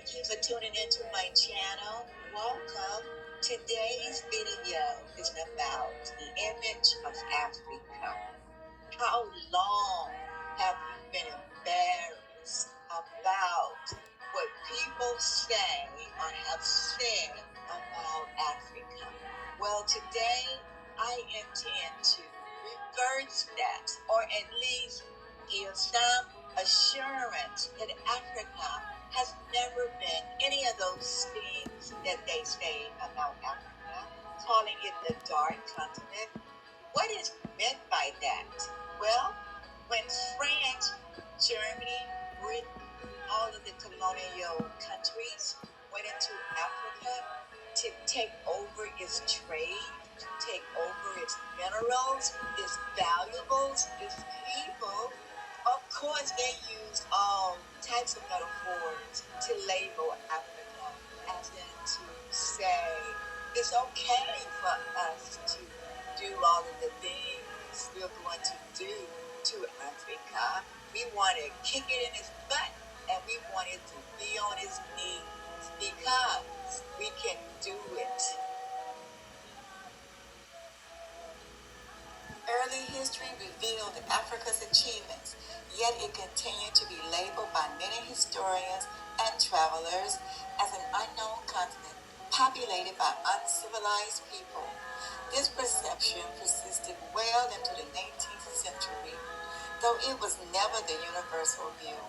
Thank you for tuning into my channel. Welcome. Today's video is about the image of Africa. How long have you been embarrassed about what people say or have said about Africa? Well, today I intend to reverse that, or at least give some assurance that Africa has never been any of those things that they say about Africa, calling it the dark continent. What is meant by that? Well, when France, Germany, Britain, all of the colonial countries went into Africa to take over its trade, to take over its minerals, its valuables, its people, of course they used all types of metaphors to label Africa, as in to say it's okay for us to do all of the things we're going to do to Africa. We want to kick it in its butt, and we want it to be on its knees because we can do it. Early history revealed Africa's achievements, yet it continued to be labeled by many historians and travelers as an unknown continent populated by uncivilized people. This perception persisted well into the 19th century, though it was never the universal view.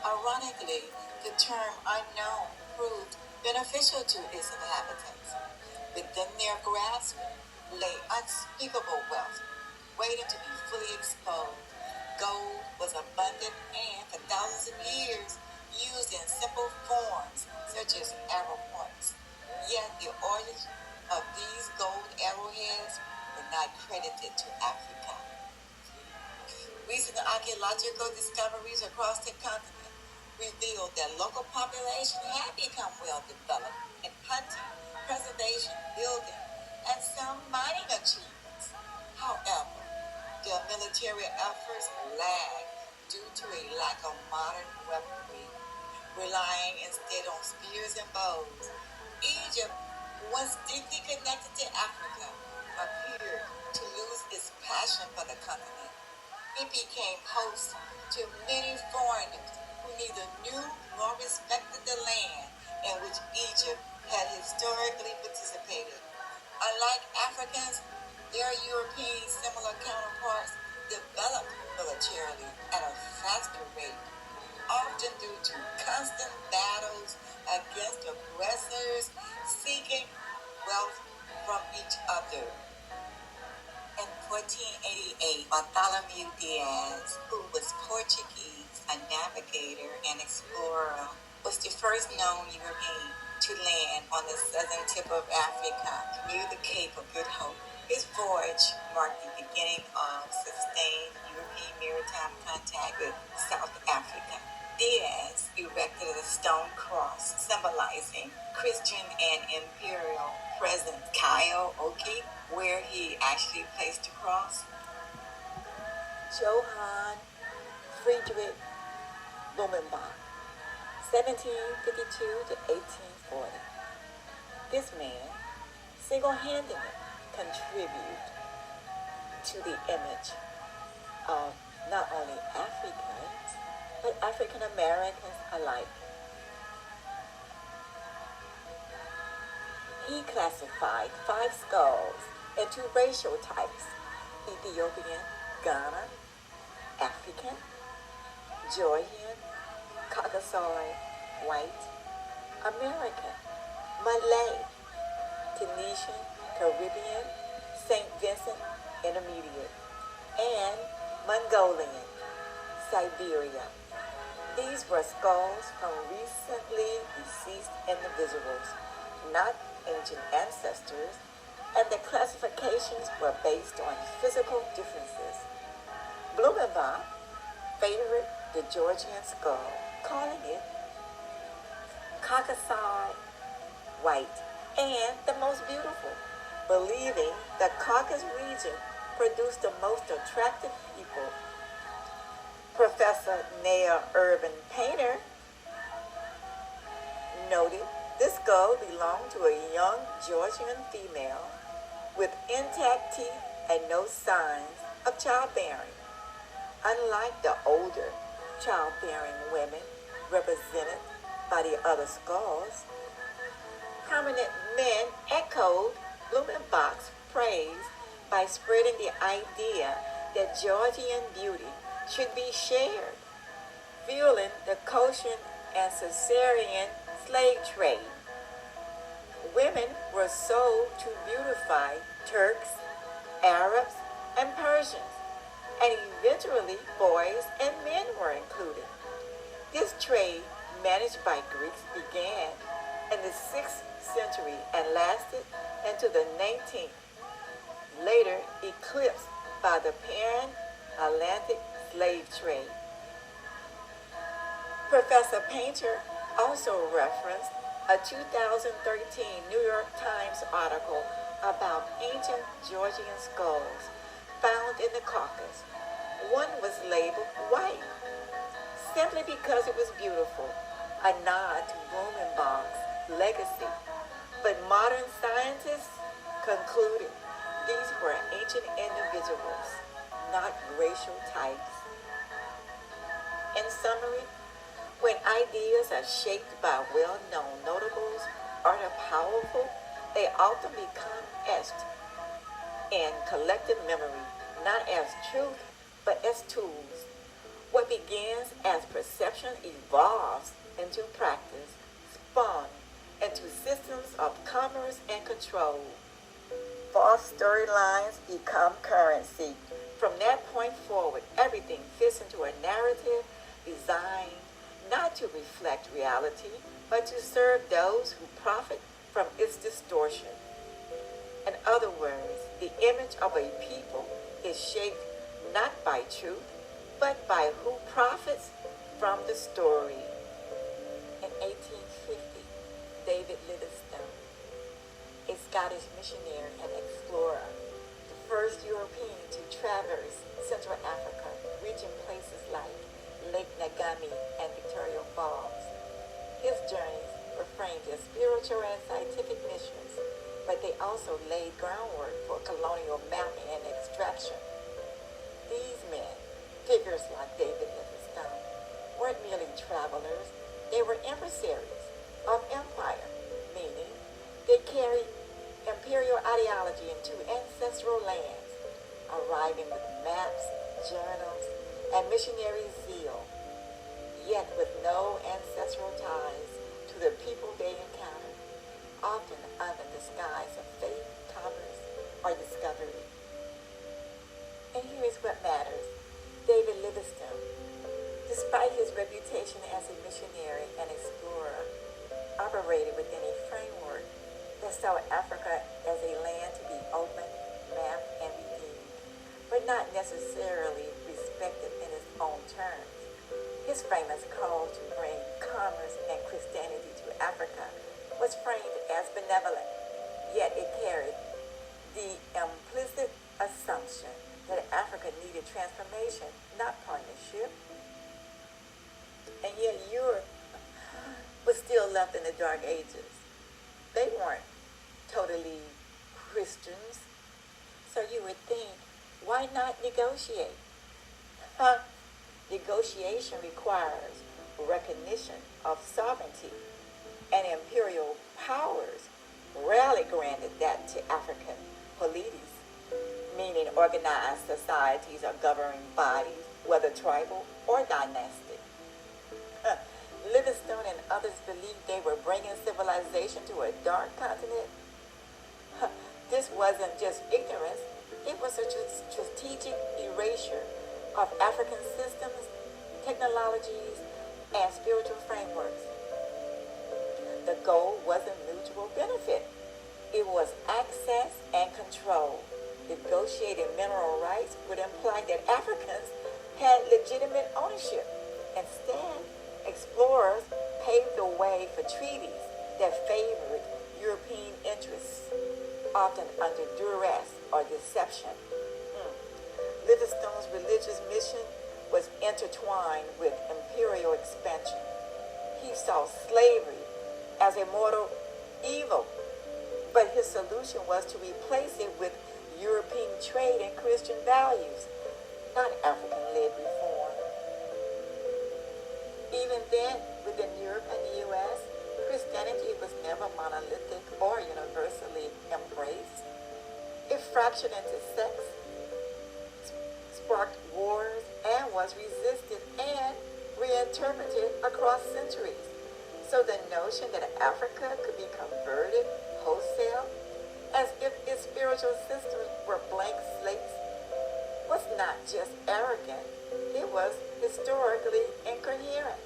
Ironically, the term unknown proved beneficial to its inhabitants. Within their grasp lay unspeakable wealth, waiting to be fully exposed. Gold was abundant and, for thousands of years, used in simple forms such as arrow points. Yet the origins of these gold arrowheads were not credited to Africa. Recent archaeological discoveries across the continent revealed that local population had become well developed in hunting, preservation, building, and some mining achievements. However, their military efforts lagged due to a lack of modern weaponry, relying instead on spears and bows. Egypt, once deeply connected to Africa, appeared to lose its passion for the continent. It became host to many foreigners who neither knew nor respected the land in which Egypt had historically participated. Unlike Africans, their European similar counterparts developed militarily at a faster rate, often due to constant battles against aggressors seeking wealth from each other. In 1488, Bartolomeu Diaz, who was Portuguese, a navigator and explorer, was the first known European to land on the southern tip of Africa near the Cape of Good Hope. His voyage marked the beginning of sustained European maritime contact with South Africa. Diaz erected a stone cross symbolizing Christian and imperial presence. Kyle Oki, where he actually placed the cross. Johann Friedrich Blumenbach, 1752 to 1840. This man single-handedly contributed to the image of not only Africans, but African Americans alike. He classified 5 skulls into racial types: Ethiopian, Ghana, African, Georgian, Caucasoid, white, American, Malay, Tunisian, Caribbean, St. Vincent, Intermediate, and Mongolian, Siberia. These were skulls from recently deceased individuals, not ancient ancestors, and the classifications were based on physical differences. Blumenbach favored the Georgian skull, calling it Caucasoid white and the most beautiful, believing the Caucasus region produced the most attractive people. Professor Nair Urban Painter skull belonged to a young Georgian female with intact teeth and no signs of childbearing. Unlike the older childbearing women represented by the other skulls, prominent men echoed Blumenbach's praise by spreading the idea that Georgian beauty should be shared, fueling the kosher and Caesarean slave trade. Women were sold to beautify Turks, Arabs, and Persians, and eventually boys and men were included. This trade, managed by Greeks, began in the 6th century and lasted into the 19th, later eclipsed by the pan-Atlantic slave trade. Professor Painter also referenced a 2013 New York Times article about ancient Georgian skulls found in the Caucasus. One was labeled white, simply because it was beautiful, a nod to Blumenbach's legacy. But modern scientists concluded these were ancient individuals, not racial types. In summary, when ideas are shaped by well-known notables or the powerful, they often become etched in collective memory, not as truth, but as tools. What begins as perception evolves into practice, spun into systems of commerce and control. False storylines become currency. From that point forward, everything fits into a narrative designed not to reflect reality, but to serve those who profit from its distortion. In other words, the image of a people is shaped not by truth, but by who profits from the story. In 1850, David Livingstone, a Scottish missionary and explorer, the first European to traverse Central Africa, reaching places like Lake Nagami and Victoria Falls. His journeys were framed as spiritual and scientific missions, but they also laid groundwork for colonial mapping and extraction. These men, figures like David Livingstone, weren't merely travelers, they were emissaries of empire, meaning they carried imperial ideology into ancestral lands, arriving with maps, journals, and missionary zeal, yet with no ancestral ties to the people they encountered, often under the disguise of faith, commerce, or discovery. And here is what matters. David Livingstone, despite his reputation as a missionary and explorer, operated within a framework that saw Africa as a land to be opened, mapped, and redeemed, but not necessarily respected in its own terms. His famous call to bring commerce and Christianity to Africa was framed as benevolent, yet it carried the implicit assumption that Africa needed transformation, not partnership. And yet Europe was still left in the Dark Ages. They weren't totally Christians. So you would think, why not negotiate? Negotiation requires recognition of sovereignty, and imperial powers rarely granted that to African polities, meaning organized societies or governing bodies, whether tribal or dynastic. Livingstone and others believed they were bringing civilization to a dark continent. This wasn't just ignorance, it was a strategic erasure of African systems, technologies, and spiritual frameworks. The goal wasn't mutual benefit. It was access and control. Negotiating mineral rights would imply that Africans had legitimate ownership. Instead, explorers paved the way for treaties that favored European interests, often under duress or deception. Livingstone's religious mission was intertwined with imperial expansion. He saw slavery as a mortal evil. But his solution was to replace it with European trade and Christian values, not African-led reform. Even then, within Europe and the U.S., Christianity was never monolithic or universally embraced. It fractured into sects, sparked wars, and was resisted and reinterpreted across centuries. So the notion that Africa could be converted wholesale, as if its spiritual systems were blank slates, was not just arrogant, it was historically incoherent.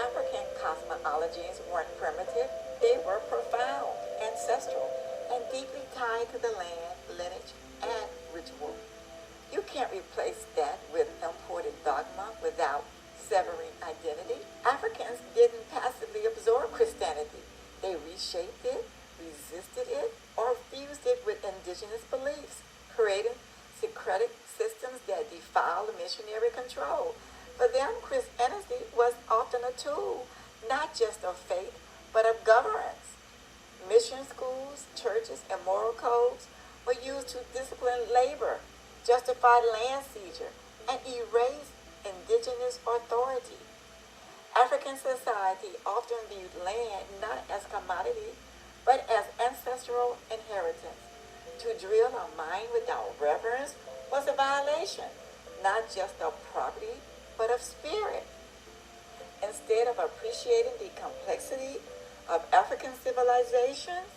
African cosmologies weren't primitive, they were profound, ancestral, and deeply tied to the land, lineage, and ritual. You can't replace that with imported dogma without severing identity. Africans didn't passively absorb Christianity. They reshaped it, resisted it, or fused it with indigenous beliefs, creating syncretic systems that defiled missionary control. For them, Christianity was often a tool, not just of faith, but of governance. Mission schools, churches, and moral codes were used to discipline labor, justify land seizure, and erase indigenous authority. African society often viewed land not as commodity, but as ancestral inheritance. To drill a mine without reverence was a violation, not just of property, but of spirit. Instead of appreciating the complexity of African civilizations,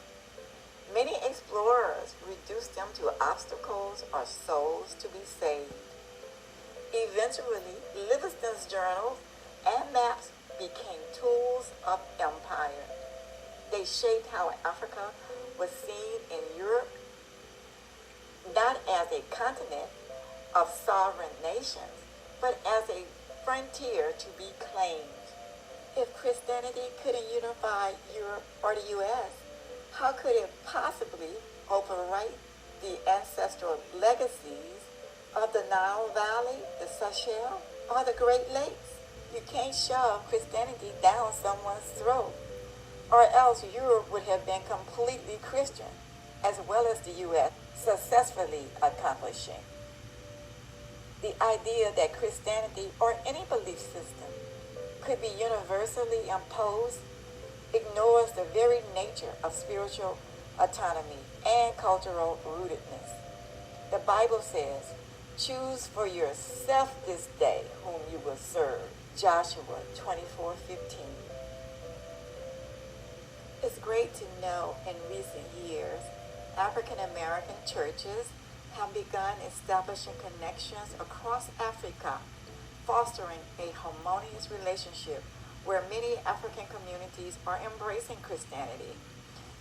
many explorers reduced them to obstacles or souls to be saved. Eventually, Livingstone's journals and maps became tools of empire. They shaped how Africa was seen in Europe, not as a continent of sovereign nations, but as a frontier to be claimed. If Christianity couldn't unify Europe or the U.S., how could it possibly overwrite the ancestral legacies of the Nile Valley, the Seychelles, or the Great Lakes? You can't shove Christianity down someone's throat, or else Europe would have been completely Christian, as well as the U.S. successfully accomplishing. The idea that Christianity or any belief system could be universally imposed ignores the very nature of spiritual autonomy and cultural rootedness. The Bible says, "Choose for yourself this day whom you will serve." Joshua 24:15. It's great to know in recent years, African American churches have begun establishing connections across Africa, fostering a harmonious relationship where many African communities are embracing Christianity.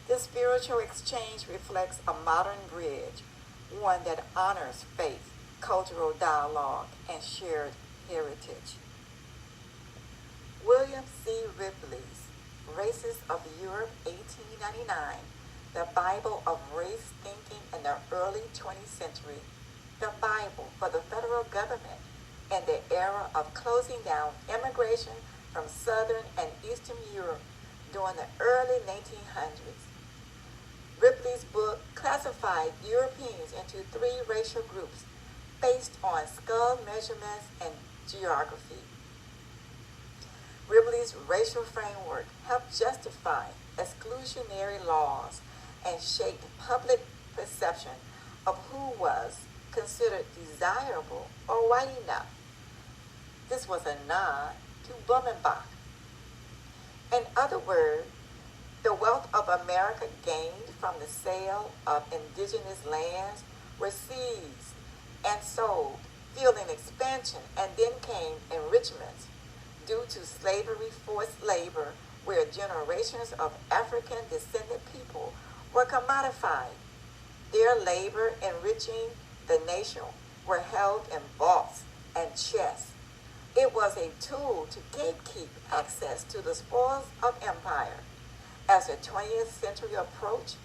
This spiritual exchange reflects a modern bridge, one that honors faith, cultural dialogue, and shared heritage. William C. Ripley's Races of Europe, 1899, The Bible of Race Thinking in the Early 20th Century, the Bible for the federal government in the era of closing down immigration from Southern and Eastern Europe during the early 1900s. Ripley's book classified Europeans into 3 racial groups based on skull measurements and geography. Ripley's racial framework helped justify exclusionary laws and shaped public perception of who was considered desirable or white enough. This was a nod to Blumenbach. In other words, the wealth of America gained from the sale of indigenous lands were seized and sold, fueling expansion, and then came enrichments due to slavery, forced labor, where generations of African descended people were commodified. Their labor enriching the nation were held in vaults and chests. It was a tool to gatekeep access to the spoils of empire. As the 20th century approached,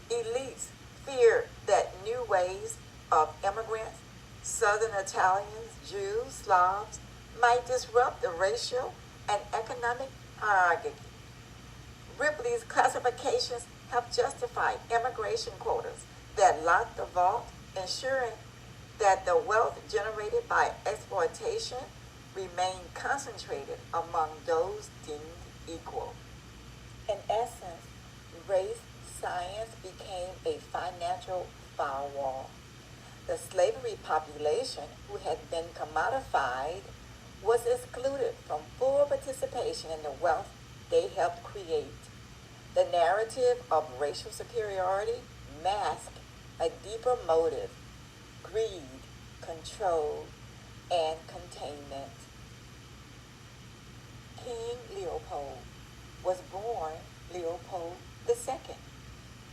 elites feared that new waves of immigrants, Southern Italians, Jews, Slavs, might disrupt the racial and economic hierarchy. Ripley's classifications have justified immigration quotas that lock the vault, ensuring that the wealth generated by exploitation remained concentrated among those deemed equal. In essence, race science became a financial firewall. The slavery population, who had been commodified, was excluded from full participation in the wealth they helped create. The narrative of racial superiority masked a deeper motive: greed, control, and containment. King Leopold was born Leopold II.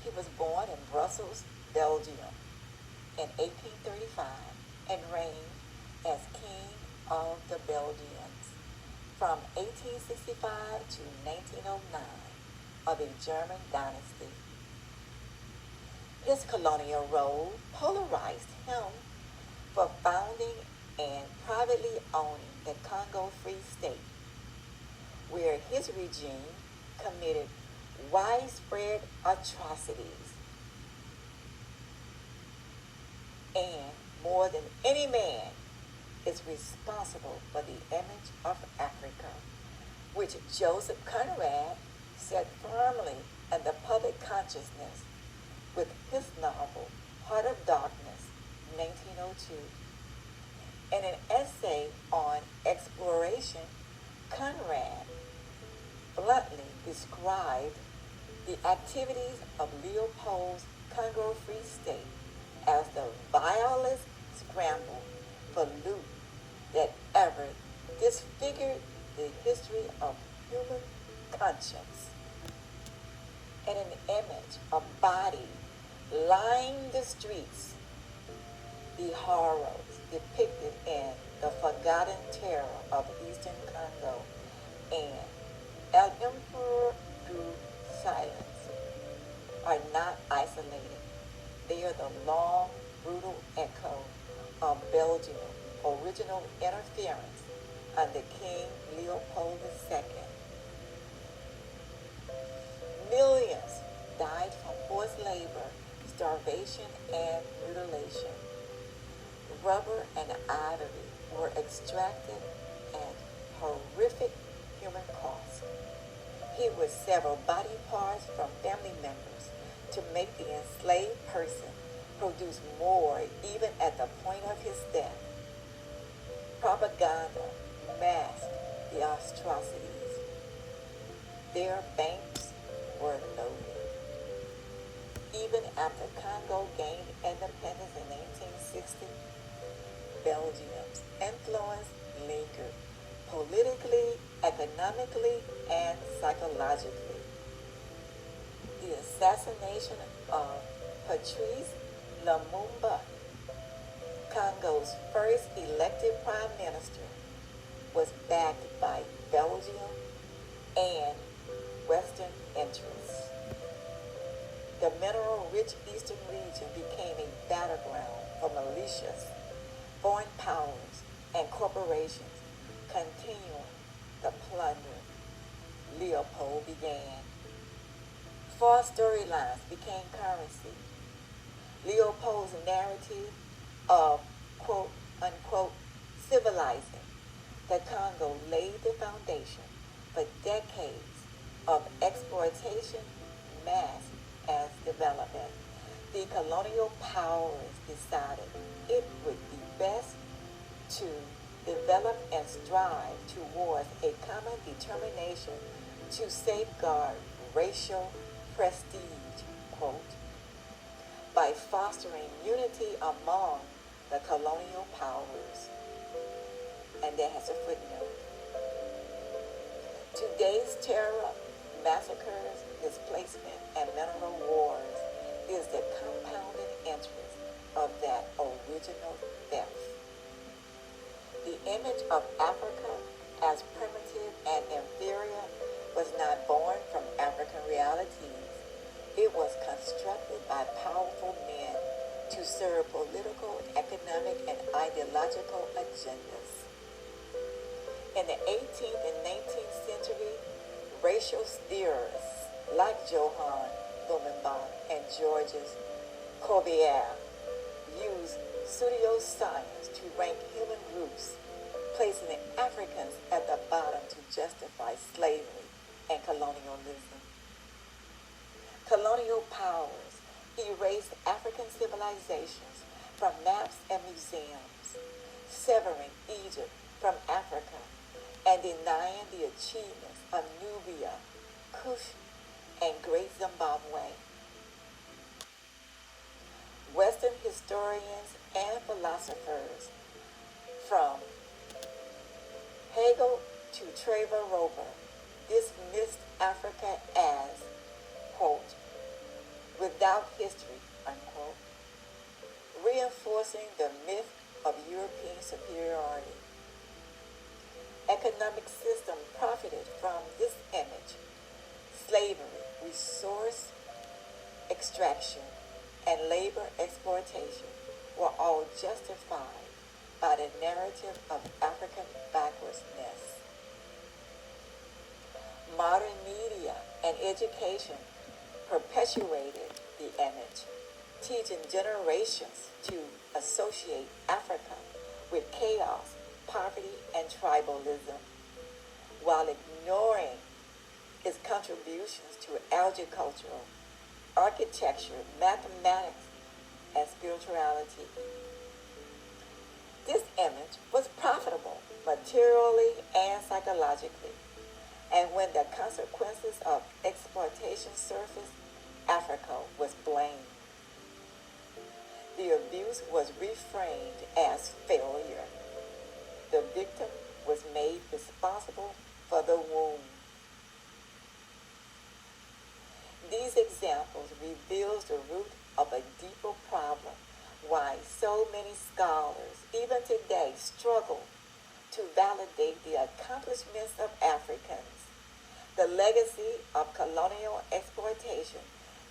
He was born in Brussels, Belgium in 1835 and reigned as King of the Belgians from 1865 to 1909 of a German dynasty. His colonial role polarized him for founding and privately owning the Congo Free State, where his regime committed widespread atrocities. And more than any man is responsible for the image of Africa, which Joseph Conrad set firmly in the public consciousness with his novel Heart of Darkness, 1902. In an essay on exploration, Conrad bluntly described the activities of Leopold's Congo Free State as the vilest scramble for loot that ever disfigured the history of human conscience. And an image of body lined the streets, the horrors depicted in The Forgotten Terror of Eastern Congo and El Emperor du Silence are not isolated. They are the long, brutal echo of Belgium's original interference under King Leopold II. Millions died from forced labor, starvation, and mutilation. Rubber and ivory were extracted at horrific human cost. He would sever body parts from family members to make the enslaved person produce more even at the point of his death. Propaganda masked the atrocities. Their banks were loaded. Even after Congo gained independence in 1860, Belgium's influence lingered politically, economically, and psychologically. The assassination of Patrice Lumumba, Congo's first elected prime minister, was backed by Belgium and Western interests. The mineral-rich eastern region became a battleground for militias, foreign powers, and corporations, continuing the plunder Leopold began. False storylines became currency. Leopold's narrative of quote unquote civilizing the Congo laid the foundation for decades of exploitation masked as development. The colonial powers decided it would be best to develop and strive towards a common determination to safeguard racial prestige, quote, by fostering unity among the colonial powers. And that has a footnote. Today's terror, massacres, displacement, and mineral wars is the compounding interest of that original theft. The image of Africa as primitive and inferior was not born from African realities. It was constructed by powerful men to serve political, economic, and ideological agendas. In the 18th and 19th century, racial theorists like Johann Blumenbach and Georges Corbière, use pseudoscience to rank human groups, placing the Africans at the bottom to justify slavery and colonialism. Colonial powers erased African civilizations from maps and museums, severing Egypt from Africa and denying the achievements of Nubia, Kush, and Great Zimbabwe. Western historians and philosophers, from Hegel to Trevor Roper, dismissed Africa as, quote, without history, unquote, reinforcing the myth of European superiority. Economic system profited from this image. Slavery, resource extraction, and labor exploitation were all justified by the narrative of African backwardsness. Modern media and education perpetuated the image, teaching generations to associate Africa with chaos, poverty, and tribalism, while ignoring its contributions to agricultural, architecture, mathematics, and spirituality. This image was profitable materially and psychologically, and when the consequences of exploitation surfaced, Africa was blamed. The abuse was reframed as failure. The victim was made responsible for the wound. These examples reveal the root of a deeper problem, why so many scholars, even today, struggle to validate the accomplishments of Africans. The legacy of colonial exploitation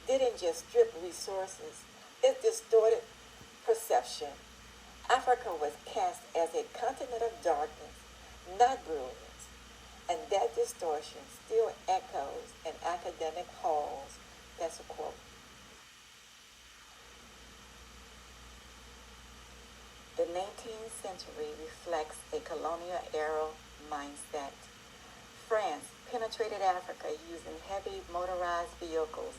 didn't just strip resources, it distorted perception. Africa was cast as a continent of darkness, not brilliance, and that distortion still echoes in academic halls. That's a quote. The 19th century reflects a colonial era mindset. France penetrated Africa using heavy motorized vehicles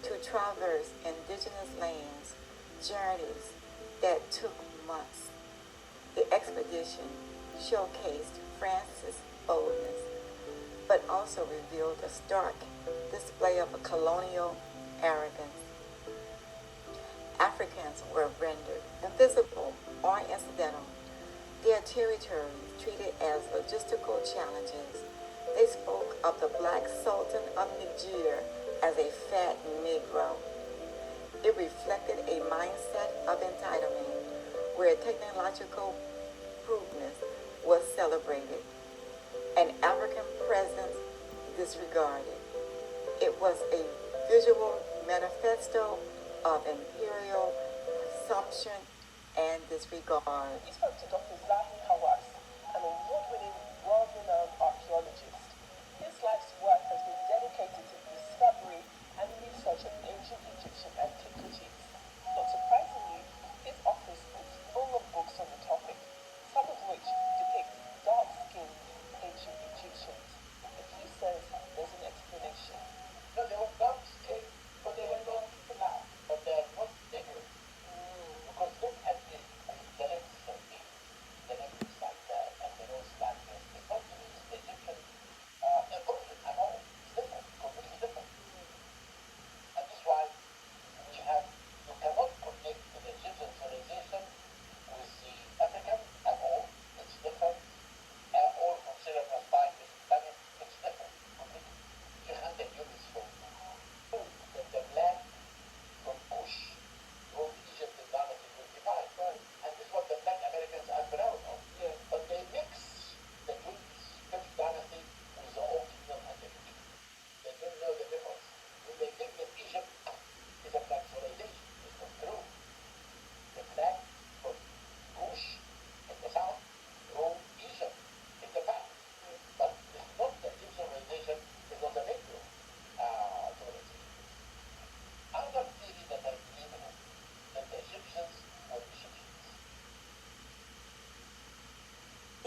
to traverse indigenous lands, journeys that took months. The expedition showcased France's boldness, but also revealed a stark display of a colonial arrogance. Africans were rendered invisible or incidental, their territories treated as logistical challenges. They spoke of the Black Sultan of Niger as a fat Negro. It reflected a mindset of entitlement where technological progress was celebrated and African presence disregarded. It was a visual manifesto of imperial presumption and disregard. We spoke to Dr. Zahi Hawass, an award-winning, world-renowned archaeologist. His life's work has been dedicated to the discovery and research of ancient Egyptian antiquities. Not surprisingly, his office is full of books on the topic, some of which depict dark-skinned ancient Egyptians. But he says there's an explanation. No, they were dark-skinned, but they were not black, but they were thicker. Because look at this, the next search. The next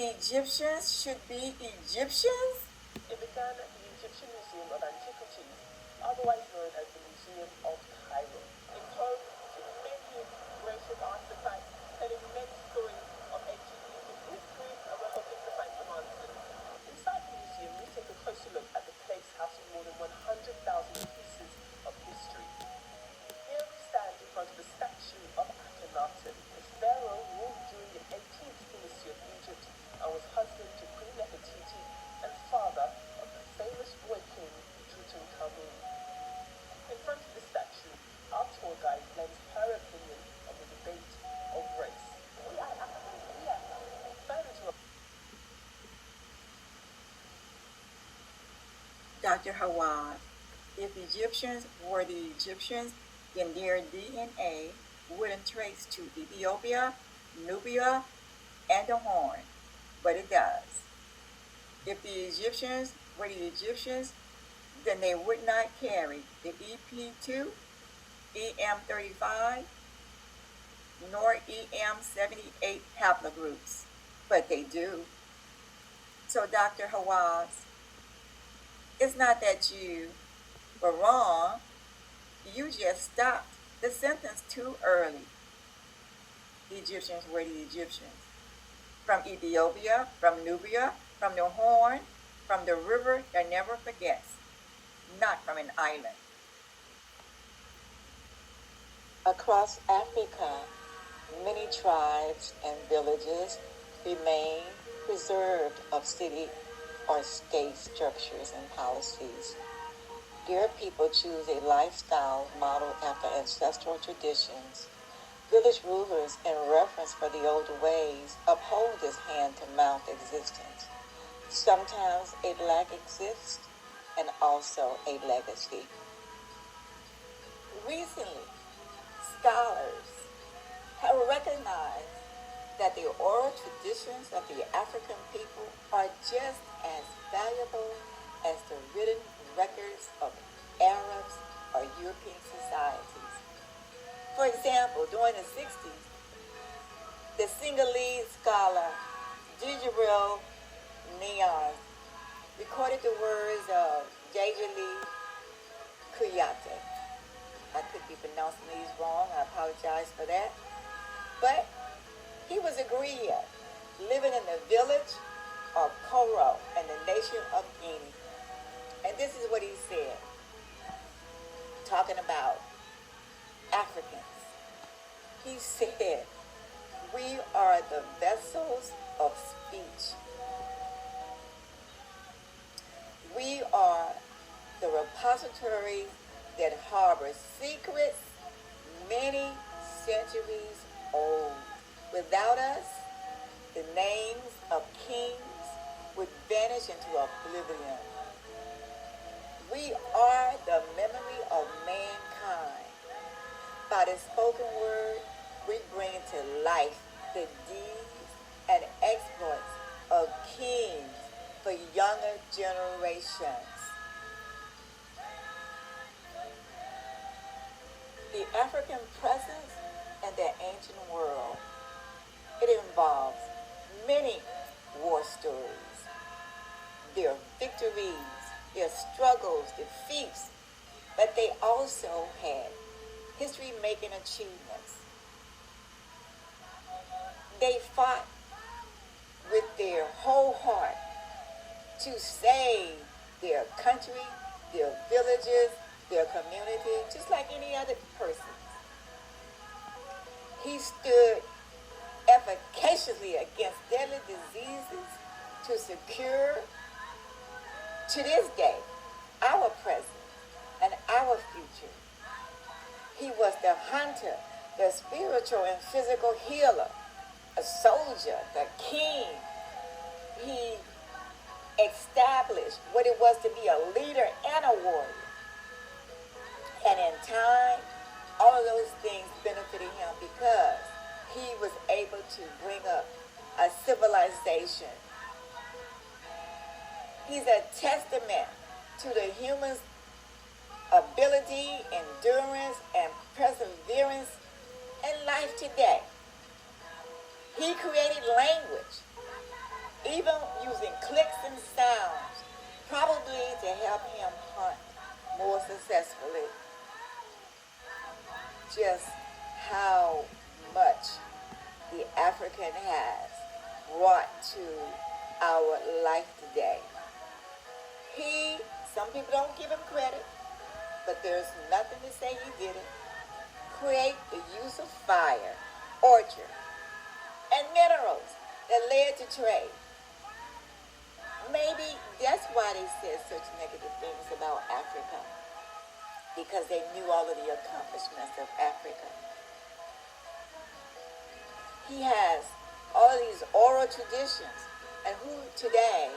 Egyptians should be Egyptians? It began at the Egyptian Museum of Antiquities, otherwise known as the Museum of Cairo. It's home to many gracious artifacts telling many stories of ancient Egypt history, and we're hoping to find some answers. Inside the museum, we take a closer look at the place housing more than 100,000 pieces of history. Here we stand in front of the statue of Akhenaten. This pharaoh ruled during the 18th dynasty of Egypt and was husband to Queen Nefertiti and father of the famous boy king Tutankhamun. In front of the statue, our tour guide lends her opinion on the debate of race. Dr. Hawass, if Egyptians were the Egyptians, then their DNA wouldn't trace to Ethiopia, Nubia, and the Horn, but it does. If the Egyptians were the Egyptians, then they would not carry the EP2, EM35, nor EM78 haplogroups, but they do. So Dr. Hawass, it's not that you were wrong, you just stopped the sentence too early. The Egyptians were the Egyptians. From Ethiopia, from Nubia, from the Horn, from the river that never forgets, not from an island. Across Africa, many tribes and villages remain preserved of city or state structures and policies. Their people choose a lifestyle modeled after ancestral traditions. Village rulers, in reference for the older ways, uphold this hand-to-mouth existence. Sometimes a lack exists, and also a legacy. Recently, scholars have recognized that the oral traditions of the African people are just as valuable as the written records of Arabs or European societies. For example, during the 60s, the Senegalese scholar Djibril Niasse recorded the words of Jajali Kuyate. I could be pronouncing these wrong, I apologize for that. But he was a griot living in the village of Koro in the nation of Guinea. And this is what he said, talking about Africans. He said, "We are the vessels of speech. We are the repositories that harbor secrets many centuries old. Without us, the names of kings would vanish into oblivion. We are the memory of mankind. By the spoken word, we bring to life the deeds and exploits of kings for younger generations." The African presence in the ancient world, it involves many war stories, their victories, their struggles, defeats, but they also had history-making achievements. They fought with their whole heart to save their country, their villages, their community, just like any other person. He stood efficaciously against deadly diseases to secure, to this day, our present and our future. He was the hunter, the spiritual and physical healer, a soldier, the king. He established what it was to be a leader and a warrior. And in time, all of those things benefited him because he was able to bring up a civilization. He's a testament to the human's ability, endurance, and perseverance in life today. He created language. even using clicks and sounds, probably to help him hunt more successfully. Just how much the African has brought to our life today. Some people don't give him credit, but there's nothing to say he didn't. Create the use of fire, orchard, and minerals that led to trade. Maybe that's why they said such negative things about Africa, because they knew all of the accomplishments of Africa. He has all of these oral traditions, and who today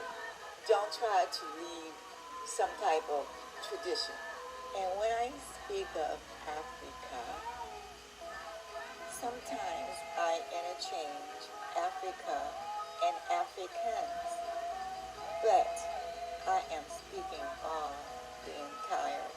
don't try to leave some type of tradition. And when I speak of Africa, sometimes I interchange Africa and Africans, but I am speaking of the entire